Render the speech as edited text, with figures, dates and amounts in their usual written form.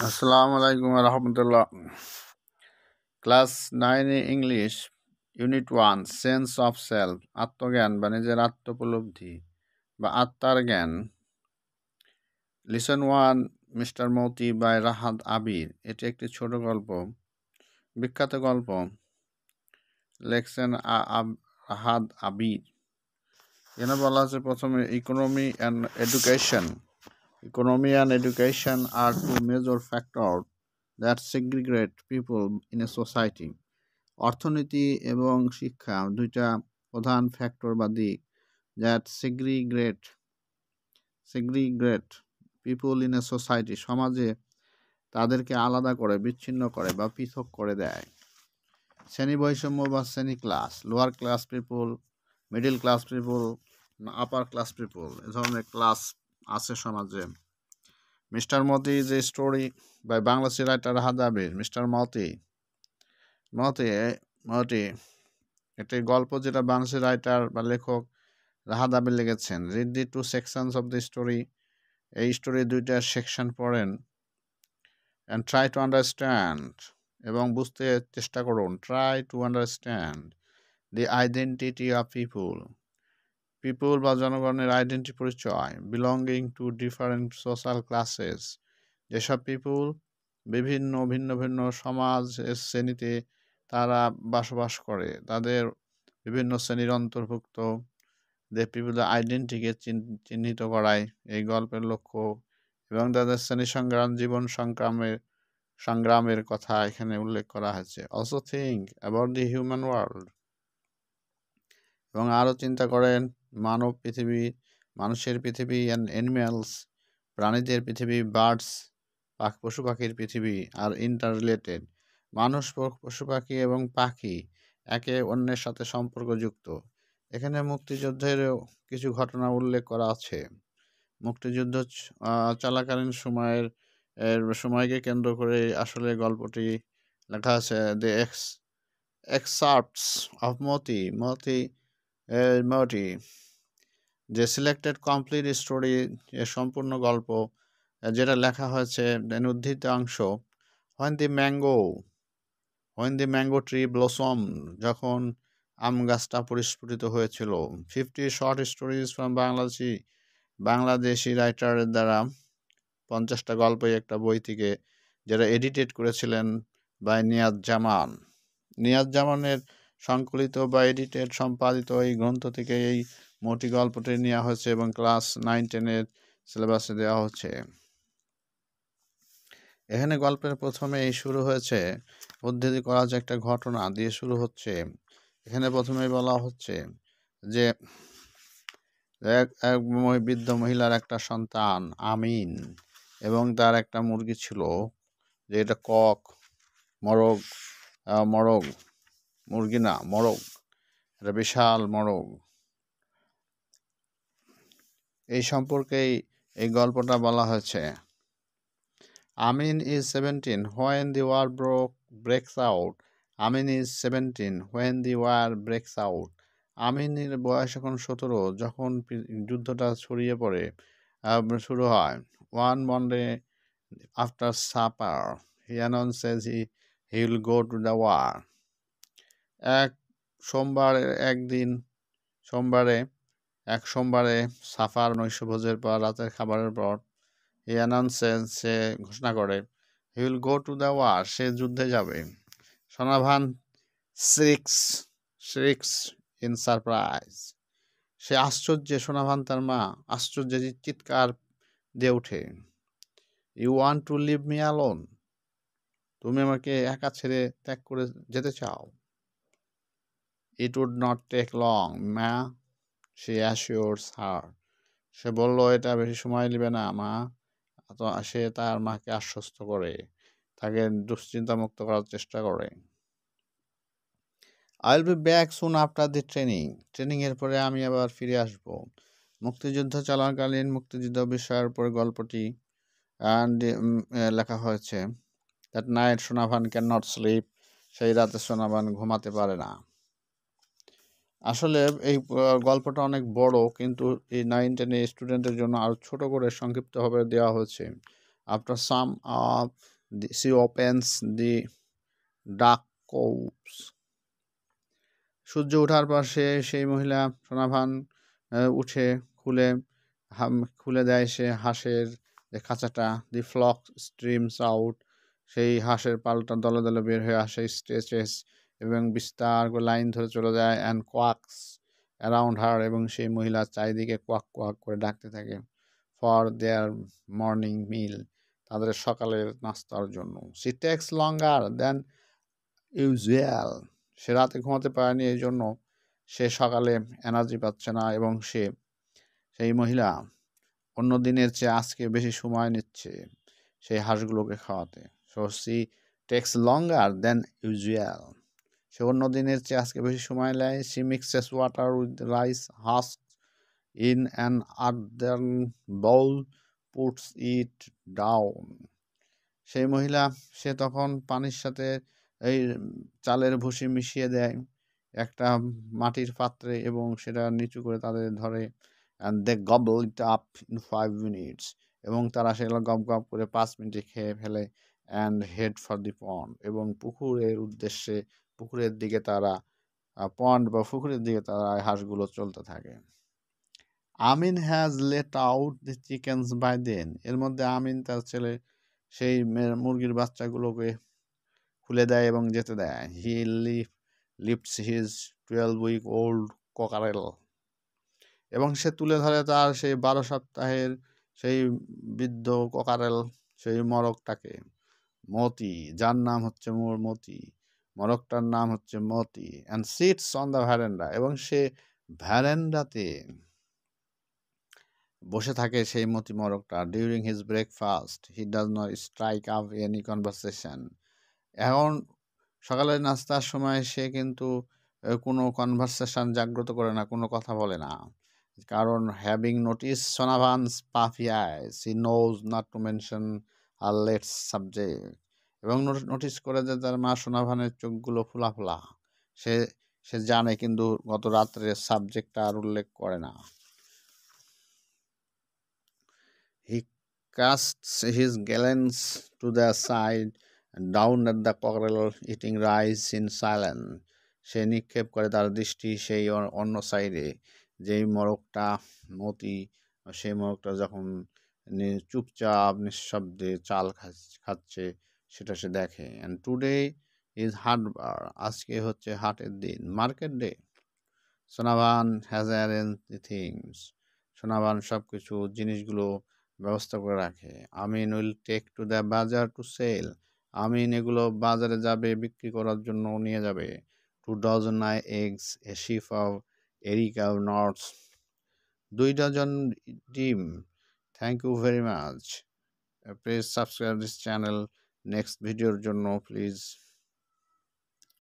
আসসালামু আলাইকুম রহমতুল্লাহ। Class 9 English, unit 1, sense of self, আত্মজ্ঞান বা নিজের আত্মোপলব্ধি বা আত্মার জ্ঞান। Lesson 1, mister Moti by Rahat Abir. এটি একটি ছোট গল্প, বিখ্যাত গল্প। লেখছেন রাহাত আবির। এখানে বলা আছে প্রথমে, economy and education. Economy and education are two major factors that segregate people in a society. অর্থনীতি এবং শিক্ষা দুইটা প্রধান ফ্যাক্টর বা দিক that segregate people in a society, সমাজে তাদেরকে আলাদা করে, বিচ্ছিন্ন করে বা পৃথক করে দেয়। শ্রেণী বৈষম্য বা শ্রেণী class, lower class people, middle class people, upper class people, এ ধরনের ক্লাস আছে সমাজে। Mister Moti is a story by Bangladeshi writer Rahat Abir. Mister Moti একটি গল্প যেটা বাংলাদেশি রাইটার বা লেখক রাহাত আবির লিখেছেন। Read the 2 sections of the story. এই স্টোরি 2টা সেকশন পড়েন। অ্যান্ড ট্রাই টু আন্ডারস্ট্যান্ড, এবং বুঝতে চেষ্টা করুন। Try to understand the identity of people বা জনগণের আইডেন্টি, পরিচয়। Belonging to different social classes, যেসব পিপুল ভিন্ন ভিন্ন সমাজ শ্রেণীতে তারা বসবাস করে, তাদের বিভিন্ন শ্রেণীর অন্তর্ভুক্ত। দে পিপুল আইডেন্টিটিকে চিহ্নিত করায় এই গল্পের লক্ষ্য, এবং তাদের শ্রেণী সংগ্রাম, জীবন সংগ্রামের কথা এখানে উল্লেখ করা হয়েছে। Also think about the human world, এবং আরও চিন্তা করেন মানুষের পৃথিবী, অ্যান্ড অ্যানিম্যালস, প্রাণীদের পৃথিবী, বার্ডস, পশু পাখির পৃথিবী, আর ইন্টার রিলেটেড, মানুষ, পশু পাখি এবং পাখি একে অন্যের সাথে সম্পর্কযুক্ত। এখানে মুক্তিযুদ্ধেরও কিছু ঘটনা উল্লেখ করা আছে। মুক্তিযুদ্ধ চলাকালীন সময়কে কেন্দ্র করে আসলে গল্পটি লেখা আছে। দ্য এক্সার্টস অফ মতি, যে সিলেক্টেড কমপ্লিট স্টোরি, এর সম্পূর্ণ গল্প যেটা লেখা হয়েছে, উদ্ধৃত অংশ। When the mango tree blossom, যখন আম গাছটা পরিস্ফুটিত হয়েছিল। 50 শর্ট স্টোরিজ ফ্রম বাংলাদেশি রাইটারের দ্বারা, 50টা গল্পই একটা বই থেকে, যেটা এডিটেড করেছিলেন বাই নিয়াজ জামানের সংকলিত বা এডিটেড সম্পাদিত এই গ্রন্থ থেকে এই মোটি গল্পটি নেওয়া হয়েছে এবং ক্লাস 9-10 সিলেবাসে দেওয়া হচ্ছে। এখানে গল্পের প্রথমে শুরু হয়েছে, উদ্ধৃতি করা যে একটা ঘটনা দিয়ে শুরু হচ্ছে। এখানে প্রথমেই বলা হচ্ছে যে এক বৃদ্ধ মহিলার একটা সন্তান আমিন, এবং তার একটা মুরগি ছিল, যে এটা মুরগি না, মোরগ, এটা বিশাল মোরগ। এই সম্পর্কেই এই গল্পটা বলা হয়েছে। Amin is 17 when the war breaks out. Amin is 17 when the war breaks out. আমিনের বয়স এখন 17 যখন যুদ্ধটা ছড়িয়ে পড়ে, শুরু হয়। One Monday after supper, he announces he will go to the war. এক সোমবারে সাফার নৈশভোজের পর, রাতের খাবারের পর, he announces, সে ঘোষণা করে, he will go to the war, সে যুদ্ধে যাবে। সোনাভান shrieks in surprise, সে আশ্চর্যে, সোনাভান তার মা আশ্চর্যে চিৎকার দিয়ে ওঠে। You want to leave me alone, তুমি আমাকে একা ছেড়ে ত্যাগ করে যেতে চাও। It would not take long, ma, she assures her, সে বলল, এটা বেশি সময় নেবে না মা। তো সে তার মাকে আশ্বস্ত করে, তাকে দুশ্চিন্তা মুক্ত করার চেষ্টা করে। I'll be back soon after the training এর পরে আমি আবার ফিরে আসব। মুক্তিযুদ্ধ চলাকালীন মুক্তিযুদ্ধ বিষয়ের উপর গল্পটি লেখা হয়েছে। That night Sonavan can not slip, সেই রাতে সোনাভান ঘুমাতে পারে না। আসলে এই গল্পটা অনেক বড়, কিন্তু এই 9-10 স্টুডেন্টের জন্য আরও ছোট করে সংক্ষিপ্তভাবে দেওয়া হয়েছে। After some she opens the dark copes. সূর্য ওঠার পর সেই মহিলা সোনাভান উঠে খুলে দেয় সে হাঁসের যে খাঁচাটা। দি ফ্লক স্ট্রিমস আউট, সেই হাঁসের পালটা দলে দলে বের হয়ে আসে, স্ট্রেচেস এবং বিস্তার করে লাইন ধরে চলে যায়, অ্যান্ড কোয়াক্স অ্যারাউন্ড হার, এবং সেই মহিলা চারিদিকে কোয়াক কোয়াক করে ডাকতে থাকে, ফর দেয়ার মর্নিং মিল, তাদের সকালের নাস্তার জন্য। C takes longer than usual, সে রাতে ঘুমাতে পারেনি, এই জন্য সে সকালে এনার্জি পাচ্ছে না, এবং সেই মহিলা অন্য দিনের চেয়ে আজকে বেশি সময় নিচ্ছে সেই হাঁসগুলোকে খাওয়াতে। So she takes longer than usual, সে অন্য দিনের চেয়ে আজকে বেশি সময় নেয়। She mixes water with rice husk in an earthen bowl, puts it down, সেই মহিলা সে তখন পানির সাথে এই চালের ভুসি মিশিয়ে দেয় একটা মাটির পাত্রে, এবং সেটা নিচু করে তাদের ধরে, and they gobble it up in 5 minutes, এবং তারা সেগুলো গপ গপ করে 5 মিনিটে খেয়ে ফেলে, অ্যান্ড হেড ফর দি পন্ড, এবং পুকুরের দিকে তারা পুকুরের দিকে তারা হাঁসগুলো চলতে থাকে। Amin has let out the chickens by then, এর মধ্যে আমিন তার ছেলে সেই মুরগির বাচ্চাগুলোকে খুলে দেয় এবং যেতে দেয়। হি লিফটস হিজ 12-week-old কোকারেল, এবং সে তুলে ধরে তার সেই 12 সপ্তাহের সেই বৃদ্ধ কোকারেল, সেই মরকটাকে, মতি, যার নাম হচ্ছে মতি, মরকটার নাম হচ্ছে Moti, and sits on the verandah, এবং সে ভ্যারেন্ডাতে বসে থাকে সেই মতি মরকটা। During his breakfast he does not strike up any conversation, এখন সকালের নাস্তার সময় সে কিন্তু কোনো কনভারসেশন জাগ্রত করে না, কোনো কথা বলে না, কারণ having notice Sonabhan's puffy eyes he knows not to mention her lets subject, এবং নোটিস করে যে তার মা সোনাভানের চোখগুলো ফোলা ফোলা, সে সে জানে কিন্তু গত রাত্রে সাবজেক্টটা আর উল্লেখ করে না। হি casts his glance to the side and down at the cockerel eating rice in silence, সে নিক্ষেপ করে তার দৃষ্টি সেই অন্য সাইডে, যেই মরকটা মতি, সেই মরকটা যখন চুপচাপ নিঃশব্দে চাল খাচ্ছে সেটা সে দেখে। অ্যান্ড টুডে ইজ হাটবার, আজকে হচ্ছে হাটের দিন, market day. Sonavan has arrange the things, Sonavan সব কিছু জিনিসগুলো ব্যবস্থা করে রাখে। আমিন উইল টেক টু দ্য বাজার টু সেল, আমিন এগুলো বাজারে যাবে, বিক্রি করার জন্য নিয়ে যাবে। 2 dozen eggs, a sheaf of Erica nuts, 2 dozen ডিম। Thank you very much, please subscribe this channel. Next ভিডিওর জন্য প্লিজ